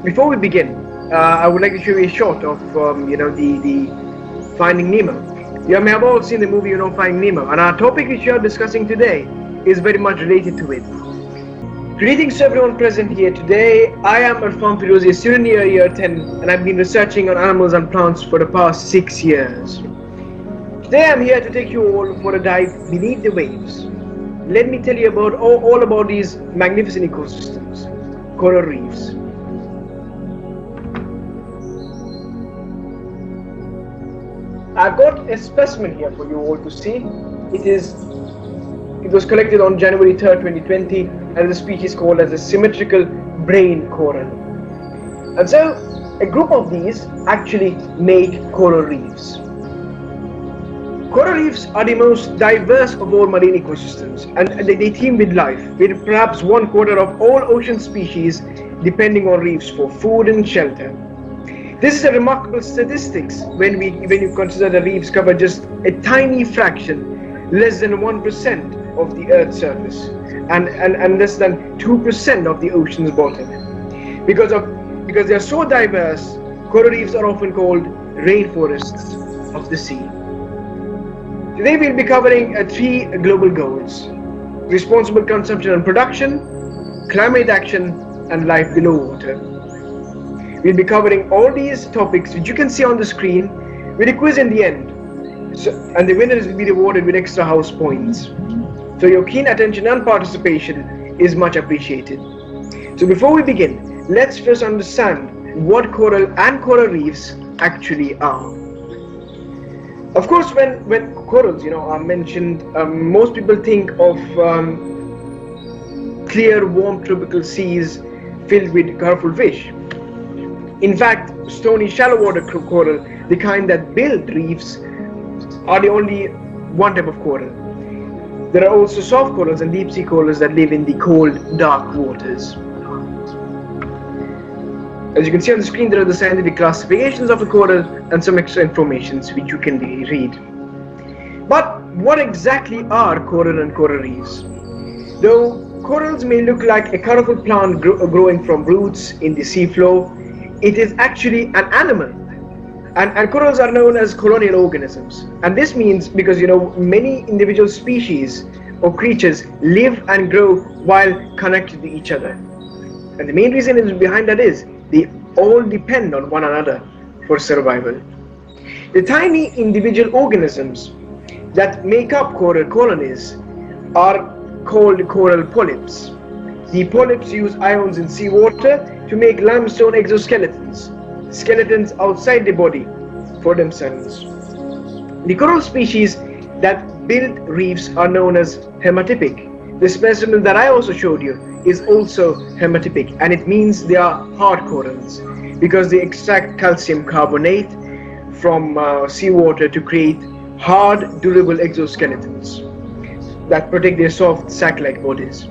Before we begin, I would like to show you a shot of the Finding Nemo. You may have all seen the movie Finding Nemo, and our topic which we are discussing today is very much related to it. Greetings to everyone present here today. I am Arfan Firozi, a student year 10, and I've been researching on animals and plants for the past 6 years. Today I'm here to take you all for a dive beneath the waves. Let me tell you about all about these magnificent ecosystems, coral reefs. I've got a specimen here for you all to see. It was collected on January 3rd, 2020, and the species called as a symmetrical brain coral. And so, a group of these actually make coral reefs. Coral reefs are the most diverse of all marine ecosystems, and they teem with life, with perhaps 1/4 of all ocean species depending on reefs for food and shelter. This is a remarkable statistics when you consider the reefs cover just a tiny fraction, less than 1% of the Earth's surface, and less than 2% of the ocean's bottom. Because they are so diverse, coral reefs are often called rainforests of the sea. Today we'll be covering 3 global goals: responsible consumption and production, climate action, and life below water. We'll be covering all these topics which you can see on the screen with a quiz in the end, and the winners will be rewarded with extra house points. So your keen attention and participation is much appreciated. So before we begin, let's first understand what coral and coral reefs actually are. Of course, when corals are mentioned, most people think of clear, warm tropical seas filled with colorful fish. In fact, stony shallow water coral, the kind that build reefs, are the only one type of coral. There are also soft corals and deep sea corals that live in the cold, dark waters. As you can see on the screen, there are the scientific classifications of a coral and some extra information which you can read. But what exactly are coral and coral reefs? Though corals may look like a colorful plant growing from roots in the seafloor, it is actually an animal. And corals are known as colonial organisms. And this means because many individual species or creatures live and grow while connected to each other. And the main reason behind that is they all depend on one another for survival. The tiny individual organisms that make up coral colonies are called coral polyps. The polyps use ions in seawater to make limestone exoskeletons, skeletons outside the body for themselves. The coral species that build reefs are known as hematypic. The specimen that I also showed you is also hematypic, and it means they are hard corals because they extract calcium carbonate from seawater to create hard, durable exoskeletons that protect their soft sac-like bodies.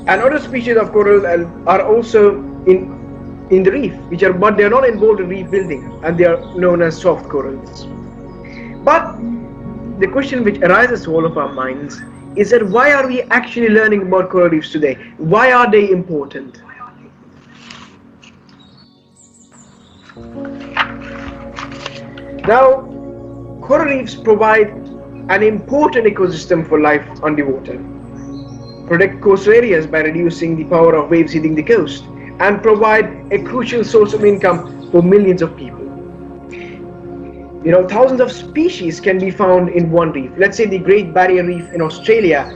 And other species of coral are also in the reef, but they are not involved in reef building, and they are known as soft corals. But the question which arises to all of our minds is that why are we actually learning about coral reefs today? Why are they important? Now, coral reefs provide an important ecosystem for life underwater, protect coastal areas by reducing the power of waves hitting the coast, and provide a crucial source of income for millions of people. Thousands of species can be found in one reef. Let's say the Great Barrier Reef in Australia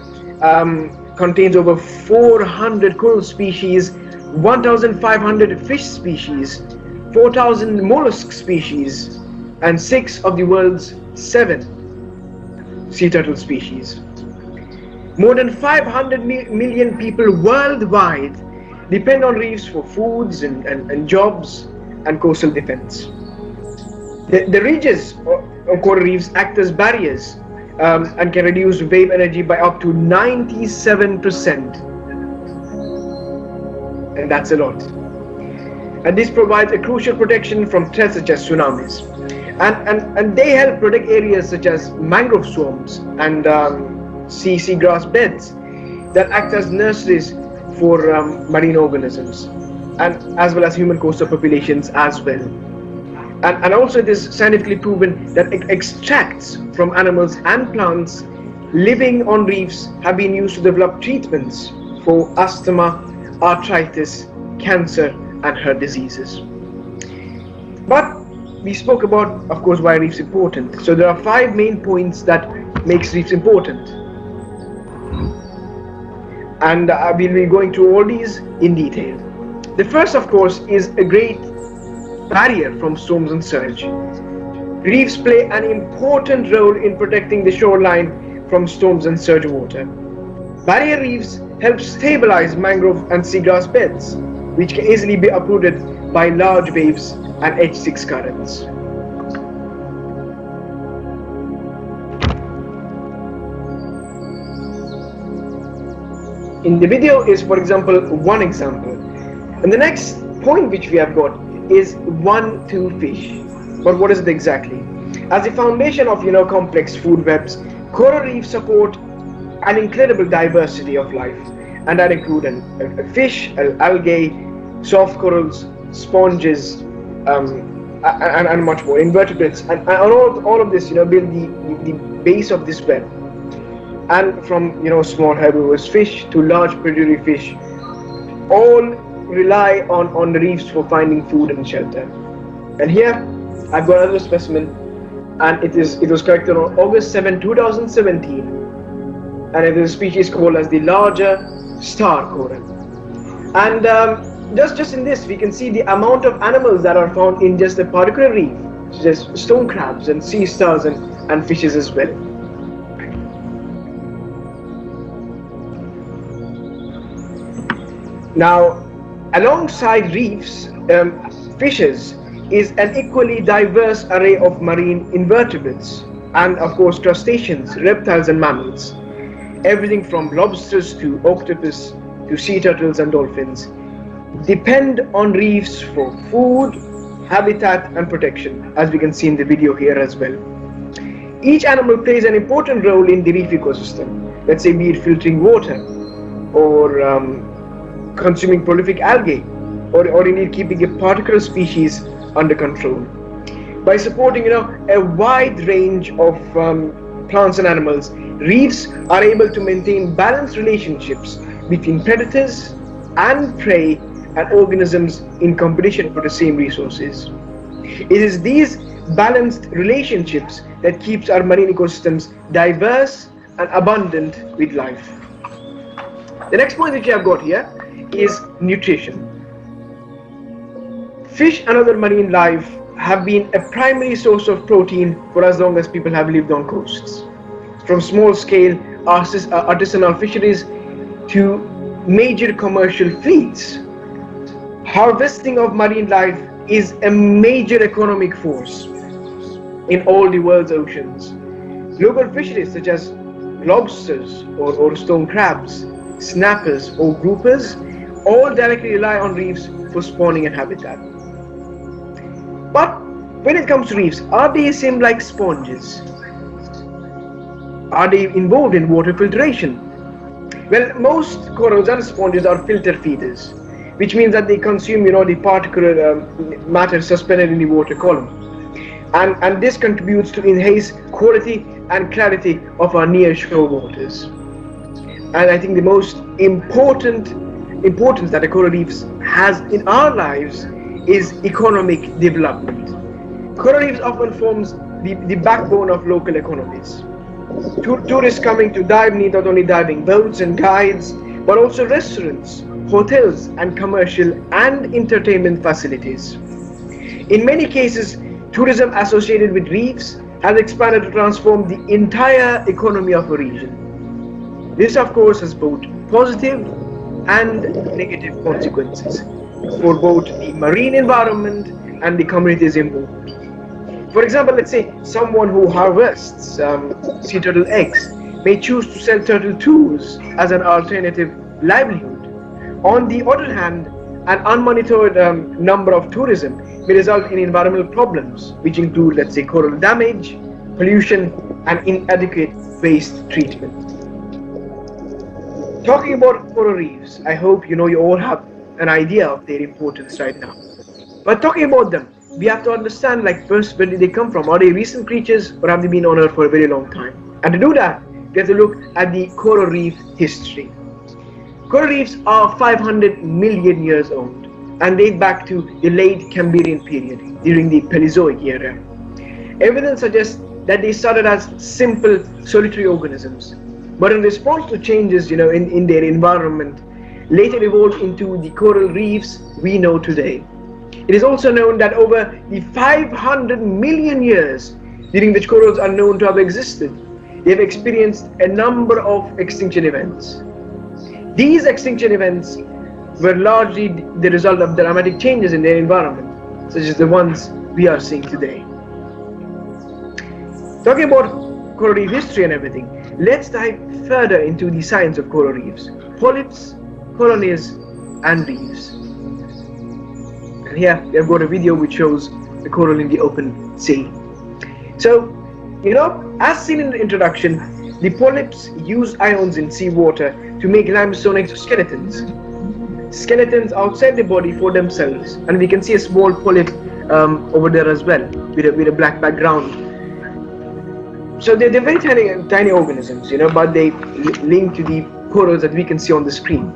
contains over 400 coral species, 1,500 fish species, 4,000 mollusk species, and 6 of the world's 7 sea turtle species. More than 500 million people worldwide depend on reefs for foods and jobs and coastal defense. The ridges of coral reefs act as barriers and can reduce wave energy by up to 97%. And that's a lot. And this provides a crucial protection from threats such as tsunamis. And they help protect areas such as mangrove swamps and seagrass beds that act as nurseries for marine organisms, and as well as human coastal populations as well. And also it is scientifically proven that extracts from animals and plants living on reefs have been used to develop treatments for asthma, arthritis, cancer, and heart diseases. But we spoke about, of course, why reefs important. So there are 5 main points that makes reefs important, and we'll be going through all these in detail. The first, of course, is a great barrier from storms and surge. Reefs play an important role in protecting the shoreline from storms and surge water. Barrier reefs help stabilize mangrove and seagrass beds, which can easily be uprooted by large waves and H6 currents. In the video is, for example, one example. And the next point which we have got is 1-2 fish. But what is it exactly? As the foundation of complex food webs, coral reefs support an incredible diversity of life, and that include fish, algae, soft corals, sponges, and much more, invertebrates, and all of this build the base of this web. And from small herbivorous fish to large predatory fish, all rely on the reefs for finding food and shelter. And here I've got another specimen, and it was collected on August 7, 2017, and it is a species called as the larger star coral. And just in this, we can see the amount of animals that are found in just a particular reef, such as stone crabs and sea stars and fishes as well. Now, alongside reefs, fishes is an equally diverse array of marine invertebrates, and of course crustaceans, reptiles and mammals. Everything from lobsters to octopus to sea turtles and dolphins depend on reefs for food, habitat and protection, as we can see in the video here as well. Each animal plays an important role in the reef ecosystem, let's say be it filtering water, or consuming prolific algae, or indeed keeping a particular species under control. By supporting a wide range of plants and animals, reefs are able to maintain balanced relationships between predators and prey and organisms in competition for the same resources. It is these balanced relationships that keeps our marine ecosystems diverse and abundant with life. The next point that you have got here is nutrition. Fish and other marine life have been a primary source of protein for as long as people have lived on coasts. From small-scale artisanal fisheries to major commercial fleets, harvesting of marine life is a major economic force in all the world's oceans. Local fisheries such as lobsters or stone crabs, snappers or groupers all directly rely on reefs for spawning and habitat. But when it comes to reefs, are they same like sponges? Are they involved in water filtration? Well, most corals and sponges are filter feeders, which means that they consume the particulate matter suspended in the water column. And this contributes to enhance quality and clarity of our near shore waters. And I think the most importance that a coral reefs has in our lives is economic development. Coral reefs often forms the backbone of local economies. Tourists coming to dive need not only diving boats and guides, but also restaurants, hotels and commercial and entertainment facilities. In many cases, tourism associated with reefs has expanded to transform the entire economy of a region. This of course has both positive and negative consequences for both the marine environment and the communities involved. For example, let's say someone who harvests sea turtle eggs may choose to sell turtle tours as an alternative livelihood. On the other hand, an unmonitored number of tourism may result in environmental problems, which include, let's say, coral damage, pollution, and inadequate waste treatment. Talking about coral reefs, I hope you all have an idea of their importance right now. But talking about them, we have to understand like first where did they come from? Are they recent creatures or have they been on Earth for a very long time? And to do that, we have to look at the coral reef history. Coral reefs are 500 million years old and date back to the late Cambrian period during the Paleozoic era. Evidence suggests that they started as simple solitary organisms, but in response to changes in their environment, later evolved into the coral reefs we know today. It is also known that over the 500 million years during which corals are known to have existed, they have experienced a number of extinction events. These extinction events were largely the result of dramatic changes in their environment, such as the ones we are seeing today. Talking about coral reef history and everything, let's dive further into the science of coral reefs, polyps, colonies, and reefs. And here we have got a video which shows the coral in the open sea. So, as seen in the introduction, the polyps use ions in seawater to make limestone exoskeletons. Skeletons outside the body for themselves, and we can see a small polyp over there as well with a black background. So they're very tiny organisms, but they link to the corals that we can see on the screen.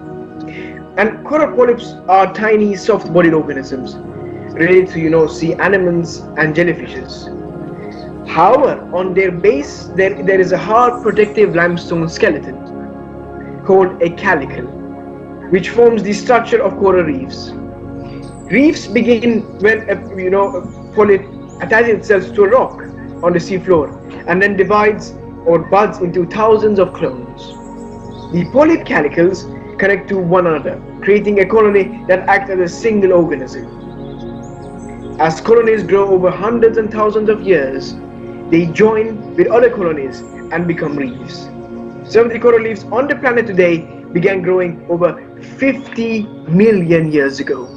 And coral polyps are tiny, soft-bodied organisms related to sea anemones and jellyfishes. However, on their base there is a hard protective limestone skeleton called a calicle, which forms the structure of coral reefs. Reefs begin when a polyp attaches itself to a rock on the seafloor and then divides or buds into thousands of clones. The polyp calicles connect to one another, creating a colony that acts as a single organism. As colonies grow over hundreds and thousands of years, they join with other colonies and become reefs. Some of the coral reefs on the planet today began growing over 50 million years ago.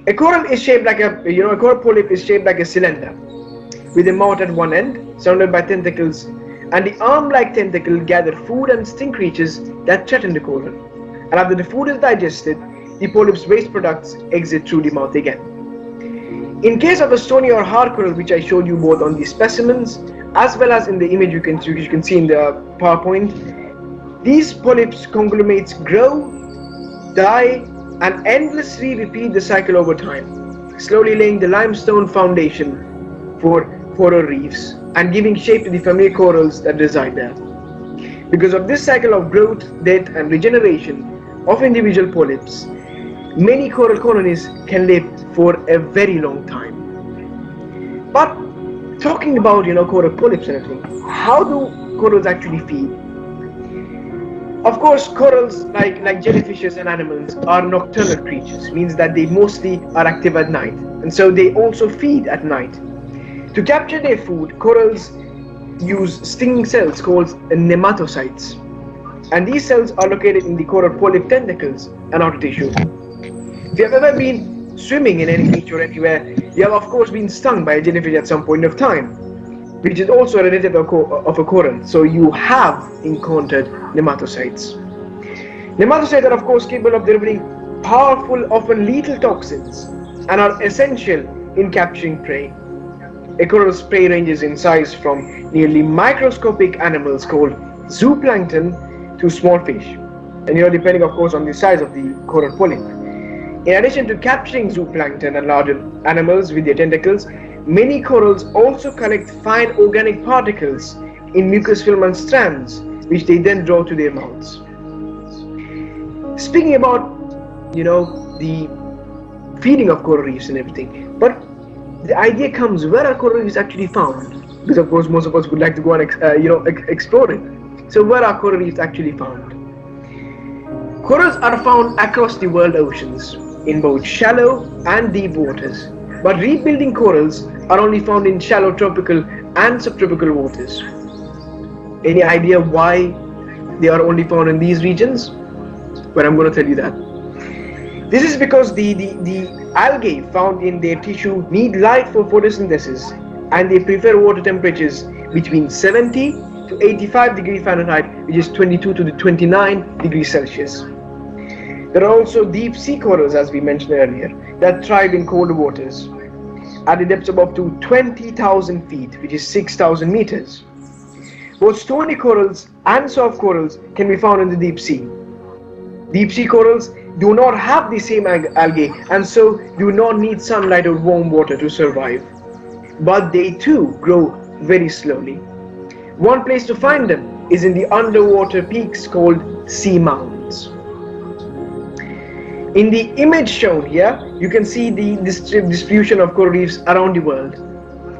A coral is shaped like a coral polyp is shaped like a cylinder, with a mouth at one end, surrounded by tentacles, and the arm-like tentacle gather food and sting creatures that threaten the coral. And after the food is digested, the polyp's waste products exit through the mouth again. In case of a stony or hard coral, which I showed you both on the specimens as well as in the image you can see in the PowerPoint, these polyps conglomerates grow, die, and endlessly repeat the cycle over time, slowly laying the limestone foundation for coral reefs and giving shape to the familiar corals that reside there. Because of this cycle of growth, death, and regeneration of individual polyps, many coral colonies can live for a very long time. But talking about coral polyps and everything, how do corals actually feed? Of course, corals like jellyfishes and animals are nocturnal creatures, means that they mostly are active at night, and so they also feed at night. To capture their food, corals use stinging cells called nematocytes, and these cells are located in the coral polyp tentacles and outer tissue. If you have ever been swimming in any beach or anywhere, you have of course been stung by a jellyfish at some point of time, which is also a relative of a coral, so you have encountered nematocytes. Nematocytes are of course capable of delivering powerful, often lethal toxins and are essential in capturing prey. A coral's prey ranges in size from nearly microscopic animals called zooplankton to small fish, and depending of course on the size of the coral polyp. In addition to capturing zooplankton and larger animals with their tentacles, many corals also collect fine organic particles in mucous film and strands, which they then draw to their mouths. Speaking about, the feeding of coral reefs and everything, but the idea comes, where are coral reefs actually found? Because of course most of us would like to go and explore it. So where are coral reefs actually found? Corals are found across the world oceans, in both shallow and deep waters. But reef-building corals are only found in shallow tropical and subtropical waters. Any idea why they are only found in these regions? Well, I'm going to tell you that. This is because the algae found in their tissue need light for photosynthesis, and they prefer water temperatures between 70 to 85 degrees Fahrenheit, which is 22 to the 29 degrees Celsius. There are also deep sea corals, as we mentioned earlier, that thrive in colder waters at a depth of up to 20,000 feet, which is 6,000 meters. Both stony corals and soft corals can be found in the deep sea. Deep sea corals do not have the same algae and so do not need sunlight or warm water to survive. But they too grow very slowly. One place to find them is in the underwater peaks called sea mounds. In the image shown here, you can see the distribution of coral reefs around the world.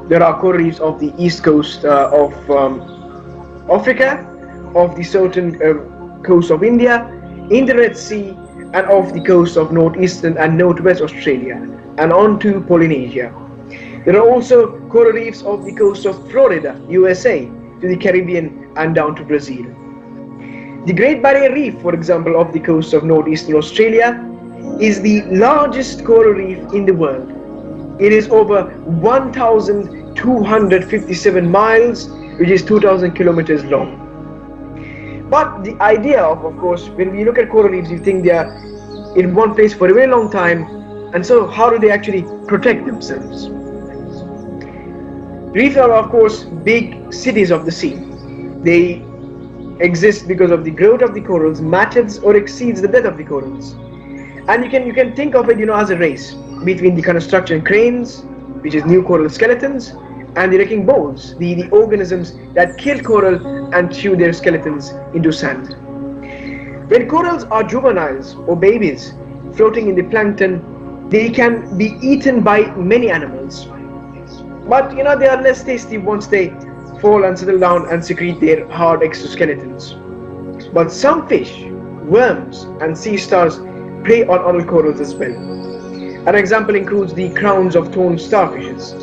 There are coral reefs of the east coast of Africa, of the southern coast of India, in the Red Sea, and off the coast of northeastern and northwest Australia, and on to Polynesia. There are also coral reefs off the coast of Florida, USA, to the Caribbean and down to Brazil. The Great Barrier Reef, for example, off the coast of northeastern Australia, is the largest coral reef in the world. It is over 1,257 miles, which is 2,000 kilometers long. But the idea of course, when we look at coral reefs, you think they are in one place for a very long time, and so how do they actually protect themselves? Reefs are, of course, big cities of the sea. They exist because of the growth of the corals matches or exceeds the depth of the corals. And you can think of it, as a race between the construction cranes, which is new coral skeletons, and the wrecking balls, the organisms that kill coral and chew their skeletons into sand. When corals are juveniles or babies floating in the plankton, they can be eaten by many animals. But they are less tasty once they fall and settle down and secrete their hard exoskeletons. But some fish, worms, and sea stars prey on adult corals as well. An example includes the crowns of thorn starfishes,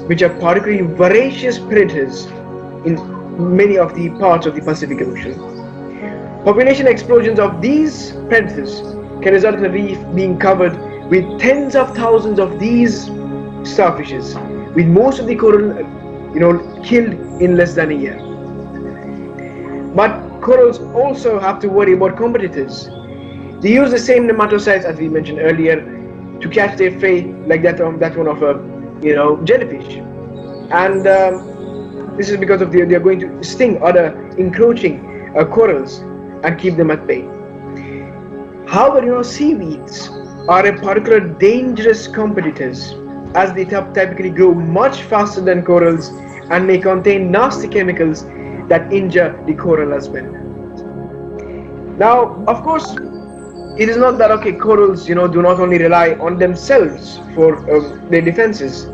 which are particularly voracious predators in many of the parts of the Pacific Ocean. Population explosions of these predators can result in a reef being covered with tens of thousands of these starfishes, with most of the coral killed in less than a year. But corals also have to worry about competitors. They use the same nematocides as we mentioned earlier to catch their prey, like that one of a jellyfish, and this is because of they are going to sting other encroaching corals and keep them at bay. However, seaweeds are a particular dangerous competitors, as they typically grow much faster than corals and may contain nasty chemicals that injure the coral as well. Now, of course, it is not that corals do not only rely on themselves for their defenses,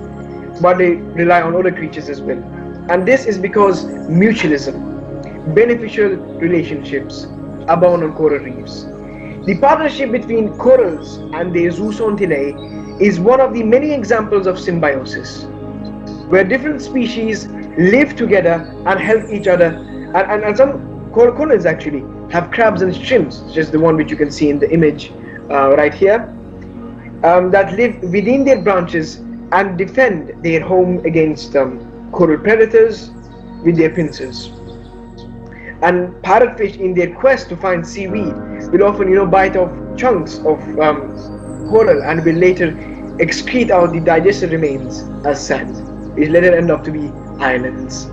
but they rely on other creatures as well. And this is because mutualism, beneficial relationships, abound on coral reefs. The partnership between corals and their zooxanthellae is one of the many examples of symbiosis, where different species live together and help each other, and some corals actually have crabs and shrimps, just the one which you can see in the image right here, that live within their branches and defend their home against coral predators with their pincers. And parrotfish, in their quest to find seaweed, will often bite off chunks of coral and will later excrete out the digested remains as sand, which later end up to be islands.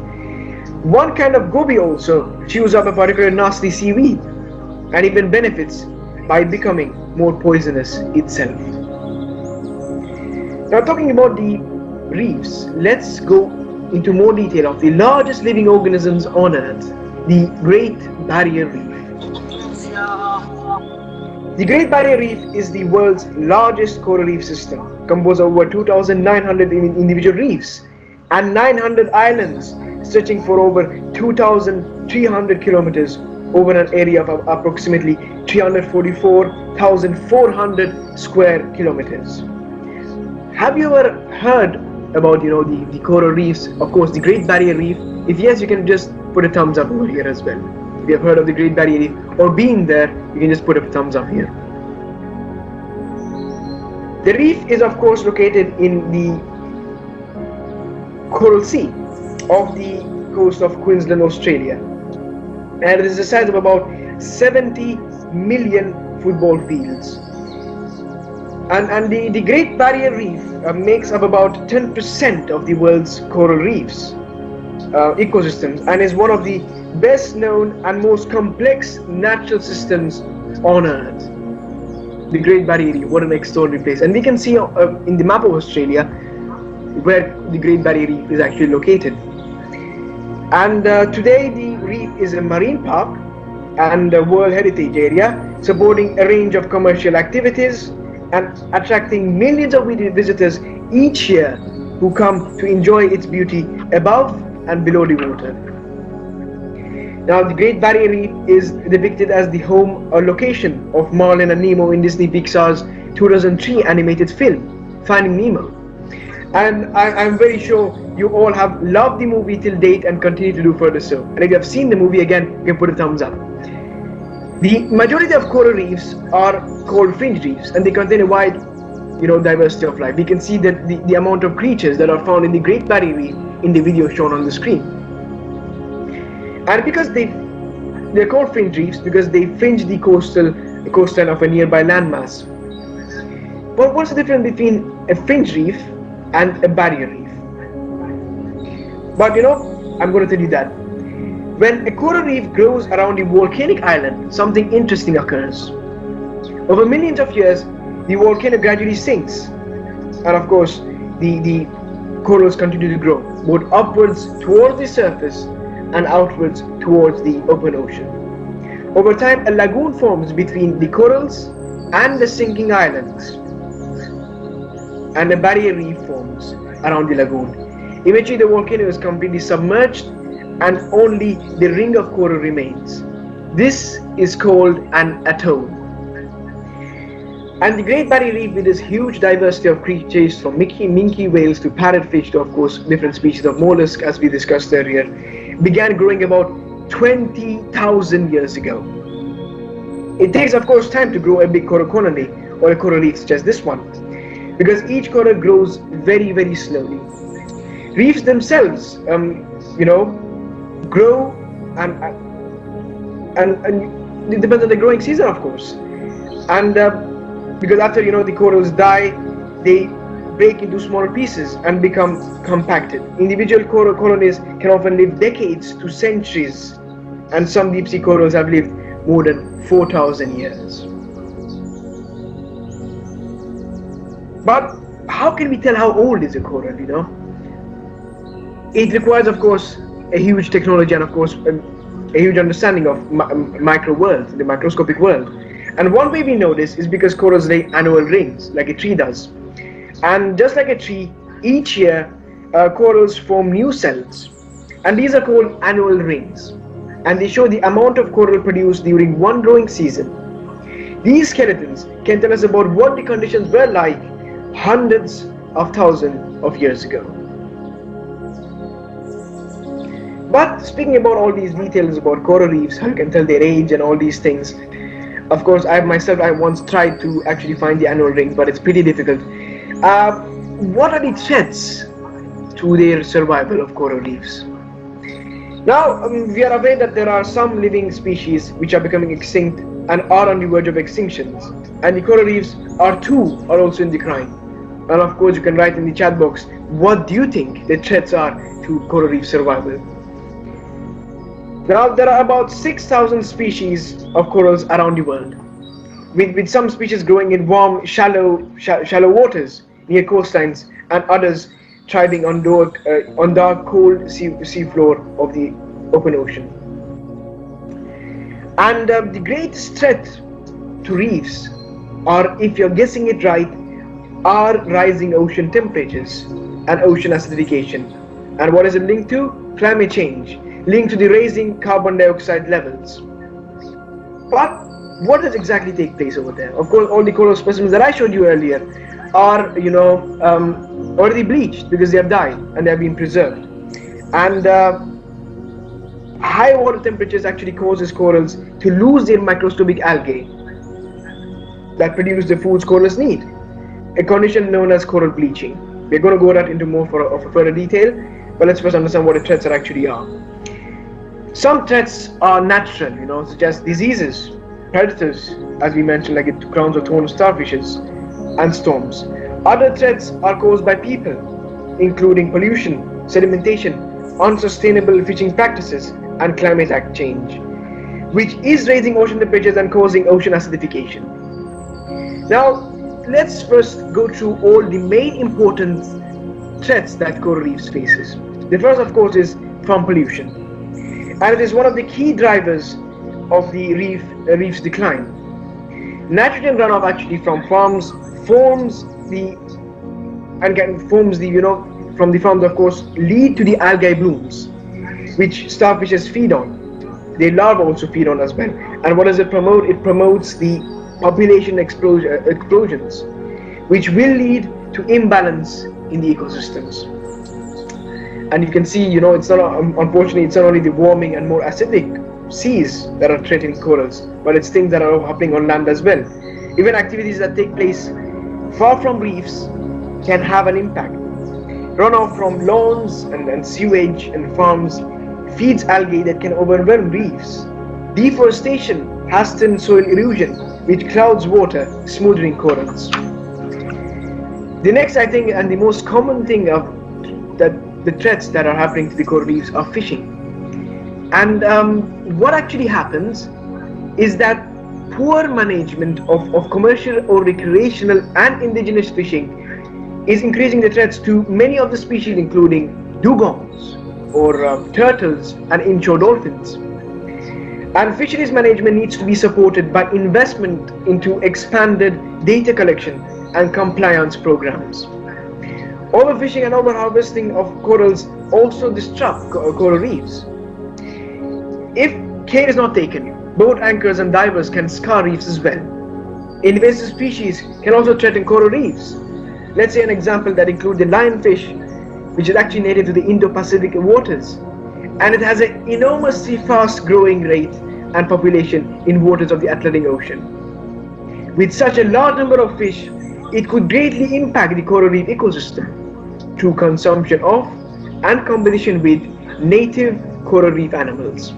One kind of goby also chews up a particular nasty seaweed and even benefits by becoming more poisonous itself. Now, talking about the reefs, let's go into more detail of the largest living organisms on Earth, the Great Barrier Reef. The Great Barrier Reef is the world's largest coral reef system, composed of over 2,900 individual reefs and 900 islands, stretching for over 2,300 kilometers over an area of approximately 344,400 square kilometers. Have you ever heard about the coral reefs? Of course, the Great Barrier Reef. If yes, you can just put a thumbs up over here as well. If you have heard of the Great Barrier Reef or been there, you can just put a thumbs up here. The reef is of course located in the Coral Sea of the coast of Queensland, Australia. And it is the size of about 70 million football fields. And the Great Barrier Reef makes up about 10% of the world's coral reefs ecosystems, and is one of the best known and most complex natural systems on Earth. The Great Barrier Reef, what an extraordinary place. And we can see in the map of Australia where the Great Barrier Reef is actually located. And today the reef is a marine park and a World Heritage Area, supporting a range of commercial activities and attracting millions of visitors each year who come to enjoy its beauty above and below the water. Now, the Great Barrier Reef is depicted as the home or location of Marlin and Nemo in Disney Pixar's 2003 animated film, Finding Nemo. And I'm very sure you all have loved the movie till date and continue to do further so. And if you have seen the movie again, you can put a thumbs up. The majority of coral reefs are called fringe reefs, and they contain a wide, diversity of life. We can see that the amount of creatures that are found in the Great Barrier Reef in the video shown on the screen. And because they're called fringe reefs because they fringe the coastline of a nearby landmass. But what's the difference between a fringe reef and a barrier reef? But I'm going to tell you that. When a coral reef grows around a volcanic island, something interesting occurs. Over millions of years, the volcano gradually sinks. And of course, the corals continue to grow, both upwards towards the surface and outwards towards the open ocean. Over time, a lagoon forms between the corals and the sinking islands, and a barrier reef forms around the lagoon. Eventually, the volcano is completely submerged and only the ring of coral remains. This is called an atoll. And the Great Barrier Reef, with its huge diversity of creatures from minke whales to parrotfish to, of course, different species of mollusks, as we discussed earlier, began growing about 20,000 years ago. It takes, of course, time to grow a big coral colony or a coral reef such as this one, because each coral grows very, very slowly. Reefs themselves, grow and it depends on the growing season, of course. And because after the corals die, they break into smaller pieces and become compacted. Individual coral colonies can often live decades to centuries, and some deep sea corals have lived more than 4,000 years. But how can we tell how old is a coral? It requires, of course, a huge technology and, of course, a huge understanding of micro world, the microscopic world. And one way we know this is because corals lay annual rings, like a tree does. And just like a tree, each year corals form new cells, and these are called annual rings, and they show the amount of coral produced during one growing season. These skeletons can tell us about what the conditions were like hundreds of thousands of years ago. But speaking about all these details about coral reefs, how you can tell their age and all these things, of course, I once tried to actually find the annual rings, but it's pretty difficult. What are the threats to their survival of coral reefs? Now, we are aware that there are some living species which are becoming extinct and are on the verge of extinction, and the coral reefs are also in decline. And of course, you can write in the chat box, what do you think the threats are to coral reef survival? Now, there are about 6,000 species of corals around the world, with some species growing in warm, shallow waters near coastlines, and others thriving on dark, cold seafloor of the open ocean. And the greatest threat to reefs are, if you're guessing it right, are rising ocean temperatures and ocean acidification. And what is it linked to? Climate change, linked to the rising carbon dioxide levels. But what does exactly take place over there? Of course, all the coral specimens that I showed you earlier are, already bleached because they have died and they have been preserved. And high water temperatures actually causes corals to lose their microscopic algae that produce the foods corals need, a condition known as coral bleaching. We're going to go into more of further detail, But let's first understand what the threats are actually are. Some threats are natural, such as diseases, predators, as we mentioned, like the crowns or thorns, starfishes, and storms. Other threats are caused by people, including pollution, sedimentation, unsustainable fishing practices, and climate change, which is raising ocean temperatures and causing ocean acidification. Now, let's first go through all the main important threats that coral reefs faces. The first, of course, is from pollution, and it is one of the key drivers of the reef's decline. Nitrogen runoff actually from farms forms the from the farms, of course, lead to the algae blooms, which starfishes feed on. Their larvae also feed on as well. And what does it promote? It promotes the population explosions, which will lead to imbalance in the ecosystems. And you can see, it's not, unfortunately, it's not only the warming and more acidic seas that are threatening corals, but it's things that are happening on land as well. Even activities that take place far from reefs can have an impact. Runoff from lawns and sewage and farms feeds algae that can overwhelm reefs. Deforestation hastens soil erosion, which clouds water, smoothing corals. The next, I think, and the most common thing of the threats that are happening to the coral reefs are fishing. And what actually happens is that poor management of commercial or recreational and indigenous fishing is increasing the threats to many of the species, including dugongs or turtles and inshore dolphins. And fisheries management needs to be supported by investment into expanded data collection and compliance programs. Overfishing and overharvesting of corals also disrupt coral reefs. If care is not taken, boat anchors and divers can scar reefs as well. Invasive species can also threaten coral reefs. Let's say an example that includes the lionfish, which is actually native to the Indo-Pacific waters, and it has an enormously fast growing rate and population in waters of the Atlantic Ocean. With such a large number of fish, it could greatly impact the coral reef ecosystem through consumption of and competition with native coral reef animals.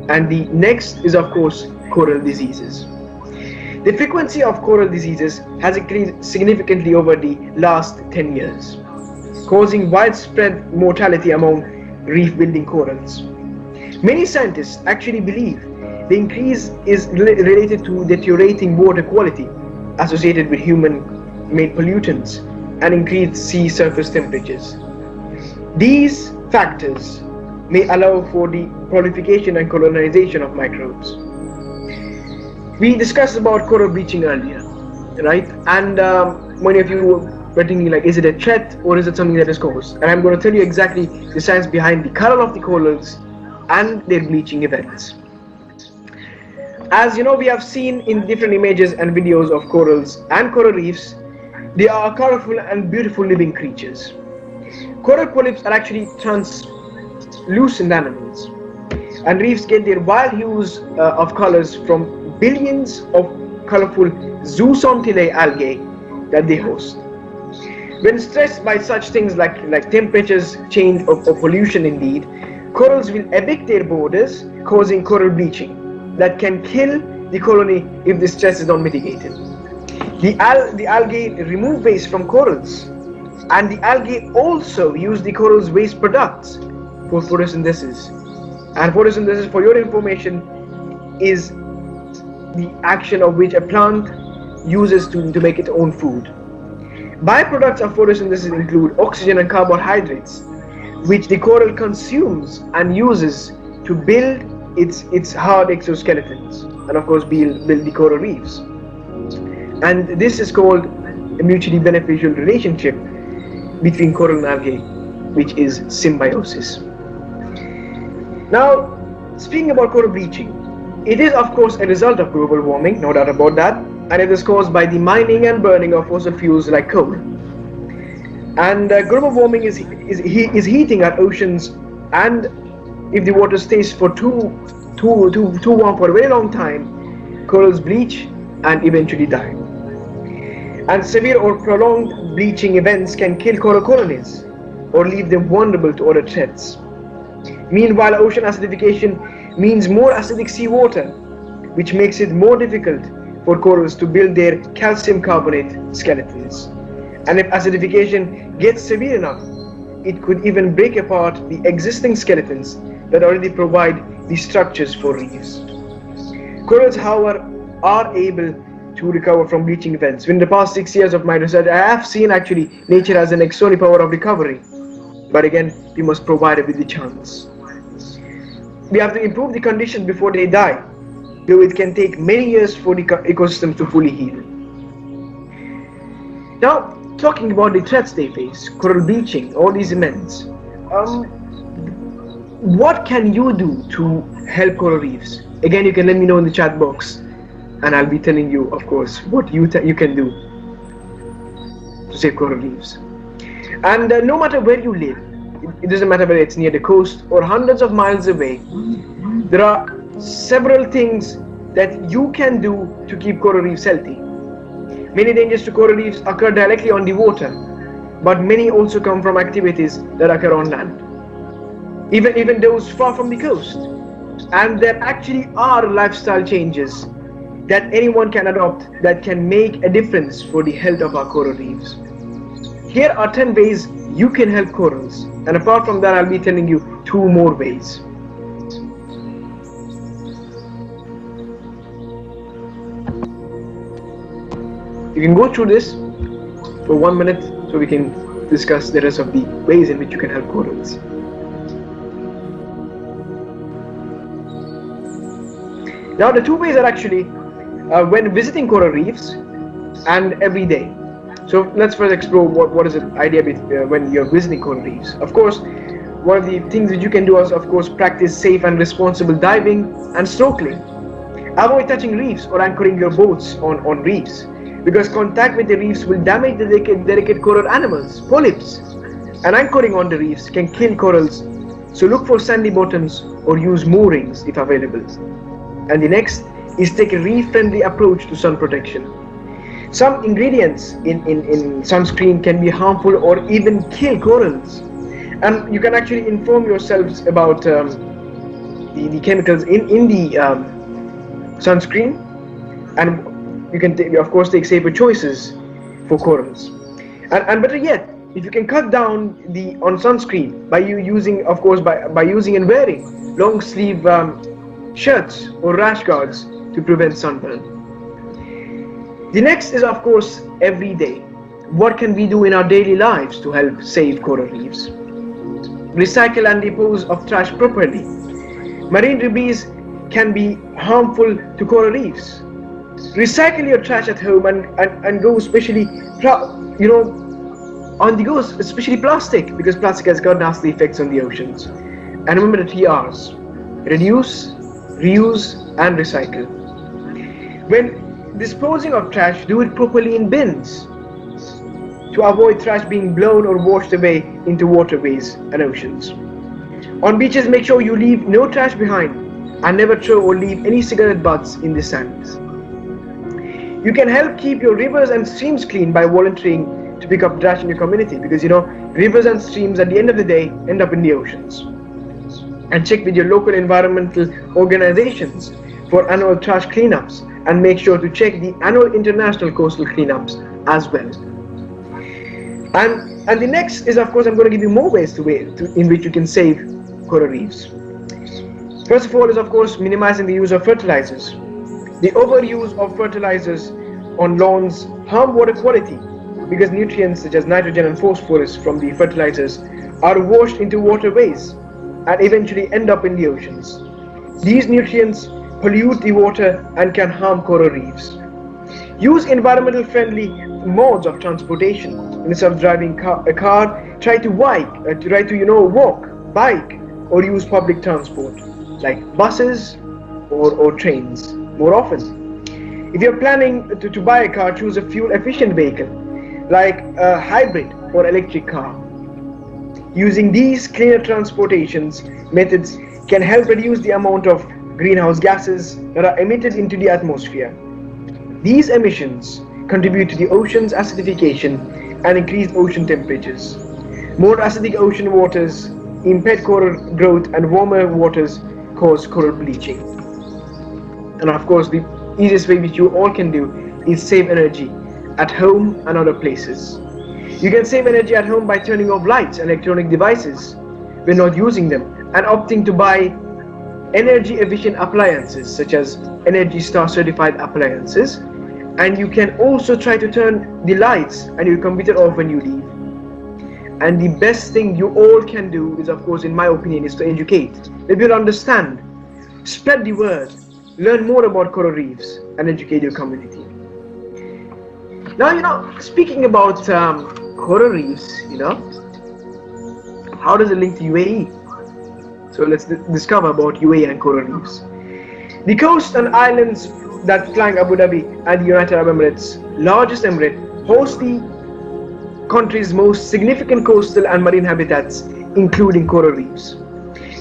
And the next is, of course, coral diseases. The frequency of coral diseases has increased significantly over the last 10 years, causing widespread mortality among reef-building corals. Many scientists actually believe the increase is related to deteriorating water quality associated with human-made pollutants and increased sea surface temperatures. These factors may allow for the proliferation and colonization of microbes. We discussed about coral bleaching earlier, right? And many of you were thinking, like, is it a threat or is it something that is caused? And I'm going to tell you exactly the science behind the color of the corals and their bleaching events. As you know, we have seen in different images and videos of corals and coral reefs, they are colorful and beautiful living creatures. Coral polyps are actually translucent animals, and reefs get their wild hues of colors from billions of colorful zooxanthellae algae that they host. When stressed by such things like temperatures change or pollution indeed, corals will evict their borders, causing coral bleaching that can kill the colony if the stress is not mitigated. The algae remove waste from corals, and the algae also use the coral's waste products for photosynthesis. And photosynthesis, for your information, is the action of which a plant uses to make its own food. Byproducts of photosynthesis include oxygen and carbohydrates, which the coral consumes and uses to build its hard exoskeletons, and of course build the coral reefs. And this is called a mutually beneficial relationship between coral and algae, which is symbiosis. Now, speaking about coral bleaching, it is of course a result of global warming, no doubt about that, and it is caused by the mining and burning of fossil fuels like coal. And global warming is heating our oceans, and if the water stays for too warm for a very long time, corals bleach and eventually die. And severe or prolonged bleaching events can kill coral colonies, or leave them vulnerable to other threats. Meanwhile, ocean acidification means more acidic seawater, which makes it more difficult for corals to build their calcium carbonate skeletons. And if acidification gets severe enough, it could even break apart the existing skeletons that already provide the structures for reefs. Corals, however, are able to recover from bleaching events. In the past 6 years of my research, I have seen actually nature has an extraordinary power of recovery. But again, we must provide it with the chance. We have to improve the conditions before they die, though it can take many years for the ecosystems to fully heal. Now, talking about the threats they face, coral bleaching, all these events, what can you do to help coral reefs? Again, you can let me know in the chat box, and I'll be telling you, of course, what you can do to save coral reefs. And no matter where you live, it doesn't matter whether it's near the coast or hundreds of miles away, there are several things that you can do to keep coral reefs healthy. Many dangers to coral reefs occur directly on the water, but many also come from activities that occur on land, even those far from the coast. And there actually are lifestyle changes that anyone can adopt that can make a difference for the health of our coral reefs. Here are 10 ways you can help corals, and apart from that, I'll be telling you 2 more ways. You can go through this for 1 minute so we can discuss the rest of the ways in which you can help corals. Now, the 2 ways are actually when visiting coral reefs and every day. So let's first explore what is the idea when you're visiting coral reefs. Of course, one of the things that you can do is, of course, practice safe and responsible diving and snorkeling. Avoid touching reefs or anchoring your boats on reefs, because contact with the reefs will damage the delicate coral animals, polyps, and anchoring on the reefs can kill corals. So look for sandy bottoms or use moorings if available. And the next is take a reef-friendly approach to sun protection. Some ingredients in sunscreen can be harmful or even kill corals, and you can actually inform yourselves about the chemicals in the sunscreen, and you can of course take safer choices for corals. And better yet, if you can cut down on sunscreen by using and wearing long sleeve shirts or rash guards to prevent sunburn. The next is, of course, every day. What can we do in our daily lives to help save coral reefs? Recycle and dispose of trash properly. Marine debris can be harmful to coral reefs. Recycle your trash at home and go especially on the go, especially plastic, because plastic has got nasty effects on the oceans. And remember the 3 R's: reduce, reuse, and recycle. When disposing of trash, do it properly in bins to avoid trash being blown or washed away into waterways and oceans. On beaches, make sure you leave no trash behind and never throw or leave any cigarette butts in the sand. You can help keep your rivers and streams clean by volunteering to pick up trash in your community, because rivers and streams at the end of the day end up in the oceans. And check with your local environmental organizations for annual trash cleanups, and make sure to check the annual international coastal cleanups as well. And the next is, of course, I'm going to give you more ways in which you can save coral reefs. First of all is, of course, minimizing the use of fertilizers. The overuse of fertilizers on lawns harm water quality, because nutrients such as nitrogen and phosphorus from the fertilizers are washed into waterways and eventually end up in the oceans. These nutrients pollute the water and can harm coral reefs. Use environmental friendly modes of transportation. Instead of driving a car, try to walk, bike, or use public transport like buses or trains more often. If you're planning to buy a car, choose a fuel efficient vehicle like a hybrid or electric car. Using these cleaner transportations methods can help reduce the amount of greenhouse gases that are emitted into the atmosphere. These emissions contribute to the ocean's acidification and increased ocean temperatures. More acidic ocean waters impede coral growth, and warmer waters cause coral bleaching. And of course, the easiest way which you all can do is save energy at home and other places. You can save energy at home by turning off lights and electronic devices when not using them, and opting to buy energy efficient appliances such as Energy Star certified appliances. And you can also try to turn the lights and your computer off when you leave. And the best thing you all can do is, of course, in my opinion, is to educate. Let people understand, spread the word, learn more about coral reefs, and educate your community. Now, speaking about coral reefs, how does it link to UAE? So let's discover about UAE and coral reefs. The coast and islands that flank Abu Dhabi and the United Arab Emirates, largest emirate, host the country's most significant coastal and marine habitats, including coral reefs.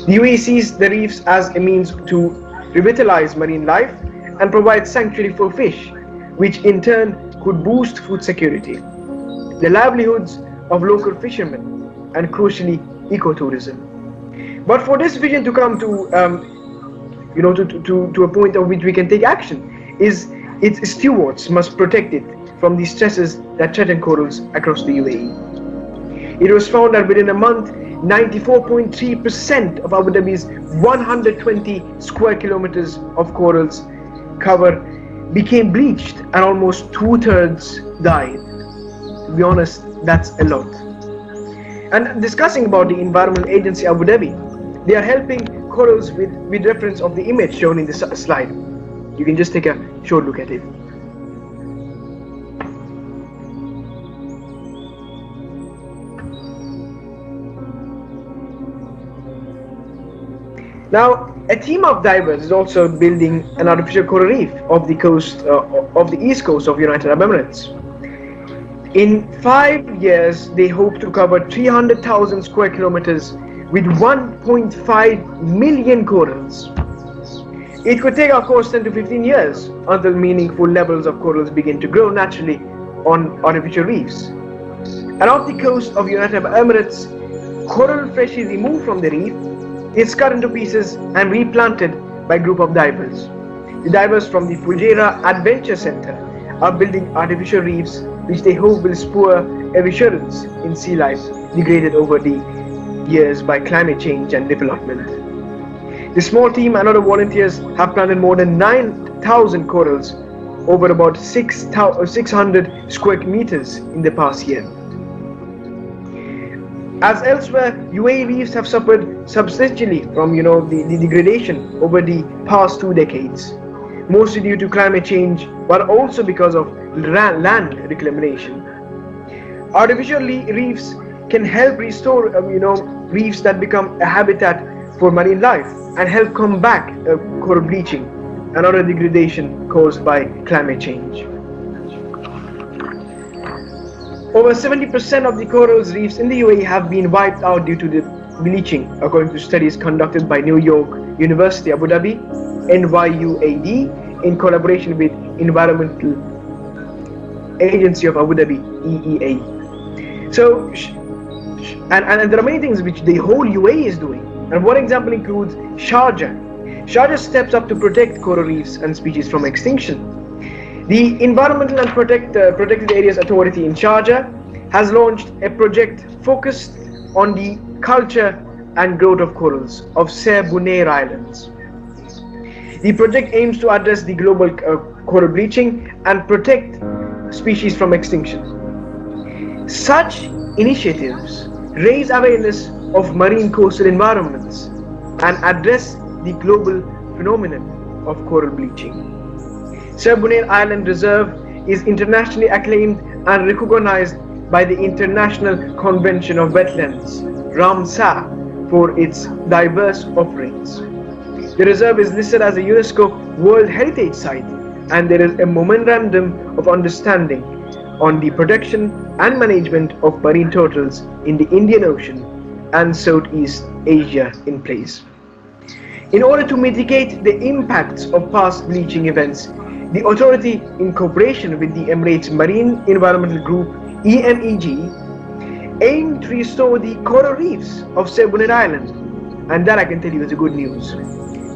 The UAE sees the reefs as a means to revitalize marine life and provide sanctuary for fish, which in turn could boost food security, the livelihoods of local fishermen, and crucially, ecotourism. But for this vision to come to a point of which we can take action, its stewards must protect it from the stresses that threaten corals across the UAE. It was found that within a month, 94.3% of Abu Dhabi's 120 square kilometers of corals cover became bleached, and almost 2/3 died. To be honest, that's a lot. And discussing about the Environment Agency Abu Dhabi, they are helping corals with reference of the image shown in this slide. You can just take a short look at it. Now, a team of divers is also building an artificial coral reef off the coast of the east coast of United Arab Emirates. In 5 years, they hope to cover 300,000 square kilometers with 1.5 million corals. It could take, of course, 10 to 15 years until meaningful levels of corals begin to grow naturally on artificial reefs. And off the coast of United Arab Emirates, coral freshly removed from the reef is cut into pieces and replanted by a group of divers. The divers from the Fujairah Adventure Center are building artificial reefs which they hope will spur a resurgence in sea life degraded over the years by climate change and development. The small team and other volunteers have planted more than 9,000 corals over about 600 square meters in the past year. As elsewhere, UAE reefs have suffered substantially from the degradation over the past 2 decades, mostly due to climate change, but also because of land reclamation. Artificial reefs can help restore reefs that become a habitat for marine life and help combat coral bleaching and other degradation caused by climate change. Over 70% of the coral reefs in the UAE have been wiped out due to the bleaching, according to studies conducted by New York University Abu Dhabi, NYUAD, in collaboration with Environmental Agency of Abu Dhabi, EEA. So, and there are many things which the whole UAE is doing. And one example includes Sharjah. Sharjah steps up to protect coral reefs and species from extinction. The Environmental and Protected Areas Authority in Sharjah has launched a project focused on the culture and growth of corals of Ser Bonaire Islands. The project aims to address the global coral bleaching and protect species from extinction. Such initiatives raise awareness of marine coastal environments and address the global phenomenon of coral bleaching. Ser Bonaire Island Reserve is internationally acclaimed and recognized by the International Convention of Wetlands, Ramsar, for its diverse offerings. The reserve is listed as a UNESCO World Heritage Site, and there is a memorandum of understanding on the protection and management of marine turtles in the Indian Ocean and Southeast Asia in place. In order to mitigate the impacts of past bleaching events, the authority, in cooperation with the Emirates Marine Environmental Group (EMEG), aim to restore the coral reefs of Cebunet Island, and that I can tell you is a good news,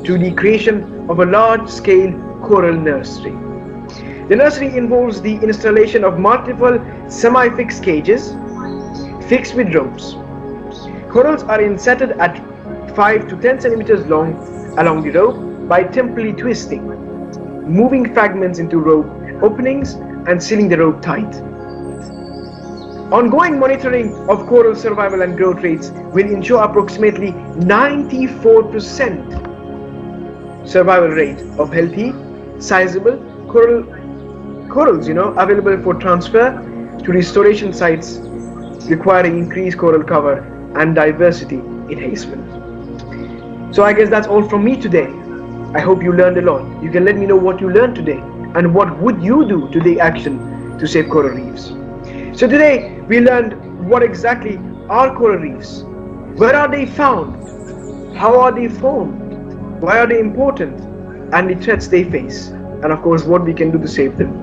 through the creation of a large-scale coral nursery. The nursery involves the installation of multiple semi-fixed cages fixed with ropes. Corals are inserted at 5 to 10 centimeters long along the rope by temporarily twisting, moving fragments into rope openings and sealing the rope tight. Ongoing monitoring of coral survival and growth rates will ensure approximately 94% survival rate of healthy, sizable corals, available for transfer to restoration sites requiring increased coral cover and diversity enhancement. So I guess that's all from me today. I hope you learned a lot. You can let me know what you learned today and what would you do to take action to save coral reefs. So today we learned what exactly are coral reefs, where are they found, how are they formed, why are they important, and the threats they face, and of course what we can do to save them.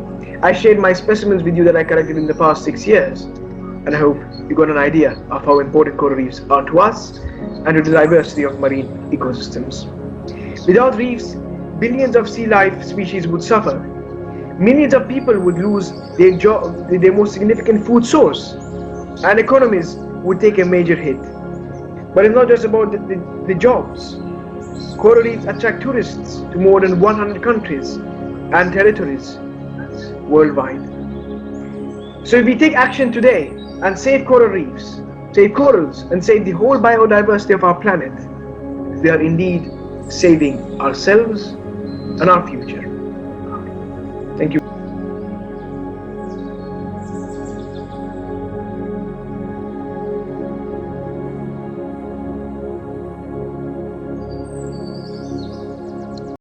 I shared my specimens with you that I collected in the past 6 years, and I hope you got an idea of how important coral reefs are to us and to the diversity of marine ecosystems. Without reefs, billions of sea life species would suffer. Millions of people would lose their most significant food source, and economies would take a major hit. But it's not just about the jobs. Coral reefs attract tourists to more than 100 countries and territories worldwide. So if we take action today and save coral reefs, save corals, and save the whole biodiversity of our planet, we are indeed saving ourselves and our future. Thank you.